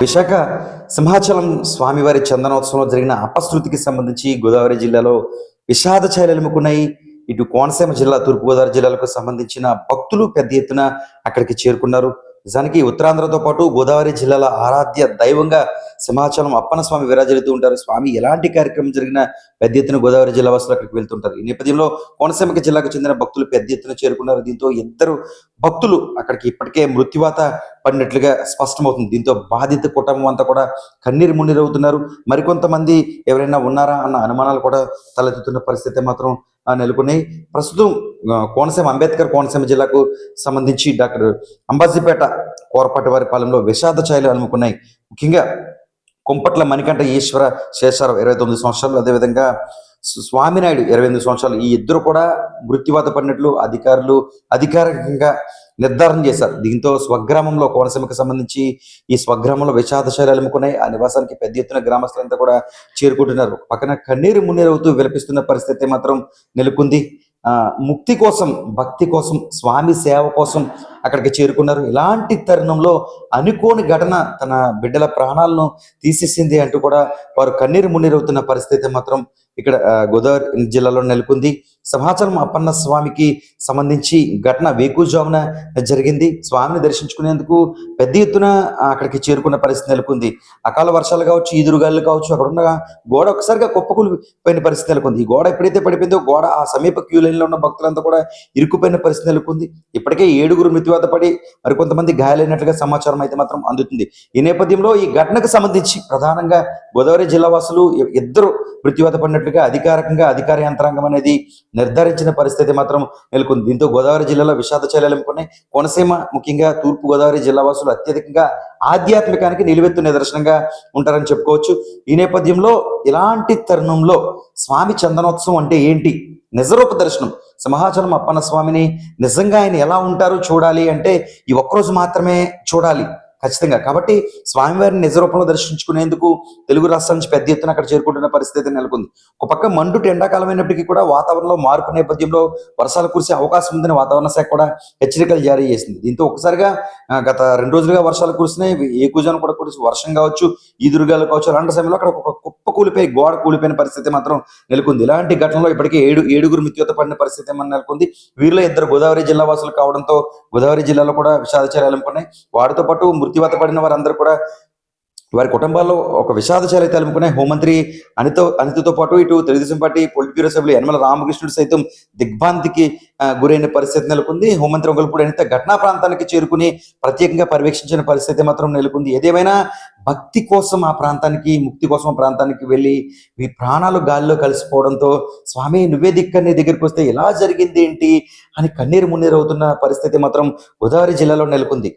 విశాఖ సింహాచలం స్వామివారి చందనోత్సవంలో జరిగిన అపశృతికి సంబంధించి గోదావరి జిల్లాలో విషాద ఛాయలు ఎలుముకున్నాయి. ఇటు కోనసీమ జిల్లా, తూర్పుగోదావరి జిల్లాలకు సంబంధించిన భక్తులు పెద్ద ఎత్తున అక్కడికి చేరుకున్నారు. నిజానికి ఉత్తరాంధ్రతో పాటు గోదావరి జిల్లాల ఆరాధ్య దైవంగా సింహాచలం అప్పన్న స్వామి విరాజిల్లుతూ ఉంటారు. స్వామి ఎలాంటి కార్యక్రమం జరిగినా పెద్ద ఎత్తున గోదావరి జిల్లా వాసులు అక్కడికి వెళ్తుంటారు. ఈ నేపథ్యంలో కోనసీమ జిల్లాకు చెందిన భక్తులు పెద్ద ఎత్తున చేరుకున్నారు. దీంతో ఇద్దరు భక్తులు అక్కడికి ఇప్పటికే మృత్యువాత పడినట్లుగా స్పష్టమవుతుంది. దీంతో బాధిత కుటుంబం అంతా కూడా కన్నీరు మున్నీరవుతున్నారు. మరికొంతమంది ఎవరైనా ఉన్నారా అన్న అనుమానాలు కూడా తలెత్తుతున్న పరిస్థితి మాత్రం నెలకొన్నాయి. ప్రస్తుతం అంబేద్కర్ కోనసీమ జిల్లాకు సంబంధించి డాక్టర్ అంబాజీపేట కోరపాటి వారి పాలెంలో విషాద ఛాయలు అలుముకున్నాయి. ముఖ్యంగా కుంపట్ల మణికంఠ ఈశ్వర శేషారావు 29 సంవత్సరాలు, అదేవిధంగా స్వామినాయుడు 28 సంవత్సరాలు, ఈ ఇద్దరు కూడా మృత్యువాత పడినట్లు అధికారులు అధికారికంగా నిర్ధారణ చేశారు. దీంతో స్వగ్రామంలో కోనసీమకు సంబంధించి ఈ స్వగ్రామంలో విషాద ఛాయలు అలుముకున్నాయి. ఆ నివాసానికి పెద్ద ఎత్తున గ్రామస్తులంతా కూడా చేరుకుంటున్నారు. పక్కన కన్నీరు మున్నీరవుతూ విలపిస్తున్న పరిస్థితి మాత్రం నెలకొంది. ముక్తి కోసం, భక్తి కోసం, స్వామి సేవ కోసం అక్కడికి చేరుకున్నారు. ఇలాంటి తరుణంలో అనుకోని ఘటన తన బిడ్డల ప్రాణాలను తీసేసింది అంటూ కూడా వారు కన్నీరు మున్నీరవుతున్న పరిస్థితి మాత్రం ఇక్కడ గోదావరి జిల్లాలో నెలకొంది. సింహాచలం అప్పన్న స్వామికి సంబంధించి ఘటన వేకుజామున జరిగింది. స్వామిని దర్శించుకునేందుకు పెద్ద ఎత్తున అక్కడికి చేరుకున్న పరిస్థితి నెలకొంది. అకాల వర్షాలు కావచ్చు, ఈదురుగాలు కావచ్చు, అక్కడ ఉన్న గోడ ఒకసారిగా కుప్పకూలిపోయిన పరిస్థితి నెలకొంది. ఈ గోడ ఎప్పుడైతే పడిపోయిందో గోడ ఆ సమీప క్యూ లైన్ లో ఉన్న భక్తులంతా కూడా ఇరుక్కుపోయిన పరిస్థితి నెలకొంది. ఇప్పటికే 7 మృత్యువాత పడి మరికొంతమంది గాయాలైనట్లుగా సమాచారం అయితే మాత్రం అందుతుంది. ఈ నేపథ్యంలో ఈ ఘటనకు సంబంధించి ప్రధానంగా గోదావరి జిల్లా వాసులు ఇద్దరు మృత్యువాత పడినట్లుగా అధికారికంగా అధికార యంత్రాంగం అనేది నిర్ధారించిన పరిస్థితి మాత్రం నెలకొంది. దీంతో గోదావరి జిల్లాలో విషాద ఛాయలు ఎలుముకున్నాయి. కోనసీమ, ముఖ్యంగా తూర్పు గోదావరి జిల్లా వాసులు అత్యధికంగా ఆధ్యాత్మికానికి నిలువెత్తు నిదర్శనంగా ఉంటారని చెప్పుకోవచ్చు. ఈ నేపథ్యంలో ఇలాంటి తరుణంలో స్వామి చందనోత్సవం అంటే ఏంటి, నిజరూప దర్శనం, సింహాచలం అప్పన్న స్వామిని నిజంగా ఆయన ఎలా ఉంటారో చూడాలి అంటే ఈ ఒక్కరోజు మాత్రమే చూడాలి ఖచ్చితంగా. కాబట్టి స్వామివారిని నిజ రూపంలో దర్శించుకునేందుకు తెలుగు రాష్ట్రాల నుంచి పెద్ద ఎత్తున అక్కడ చేరుకుంటున్న పరిస్థితి నెలకొంది. ఒక పక్క మండుటి ఎండాకాలం అయినప్పటికీ కూడా వాతావరణంలో మార్పు నేపథ్యంలో వర్షాలు కురిసే అవకాశం ఉందని వాతావరణ శాఖ కూడా హెచ్చరికలు జారీ చేసింది. దీంతో ఒకసారిగా గత 2 రోజులుగా వర్షాలు కురిసినాయి. ఏకుజాను కూడా కురిసి వర్షం కావచ్చు, ఈదురుగాలు కావచ్చు, అలాంటి సమయంలో అక్కడ ఒక కుప్ప కూలిపోయి గోడ కూలిపోయిన పరిస్థితి మాత్రం నెలకొంది. ఇలాంటి ఘటనలో ఇప్పటికే 7 మృత్యుత పడిన పరిస్థితి ఏమన్నా నెలకొంది. వీరిలో 2 గోదావరి జిల్లా వాసులు కావడంతో గోదావరి జిల్లాలో కూడా విషాద చర్యలు అనుకున్నాయి. వారితో పాటు మృత్యువాత పడిన వారందరూ కూడా వారి కుటుంబాల్లో ఒక విషాద ఛాయలు అయితే అలుముకున్నాయి. హోంమంత్రి అనితతో పాటు ఇటు తెలుగుదేశం పార్టీ పొలిట్ బ్యూరో సభ్యులు యనమల రామకృష్ణుడు సైతం దిగ్భ్రాంతికి గురైన పరిస్థితి నెలకొంది. హోంమంత్రి వంగలపూడి అనిత ఘటనా ప్రాంతానికి చేరుకుని ప్రత్యేకంగా పర్యవేక్షించిన పరిస్థితి మాత్రం నెలకొంది. ఏదేమైనా భక్తి కోసం ఆ ప్రాంతానికి, ముక్తి కోసం ఆ ప్రాంతానికి వెళ్ళి మీ ప్రాణాలు గాలిలో కలిసిపోవడంతో స్వామి నువ్వే దిక్కని దగ్గరికి వస్తే ఎలా జరిగింది ఏంటి అని కన్నీరు మున్నీరు అవుతున్న పరిస్థితి మాత్రం గోదావరి జిల్లాలో నెలకొంది.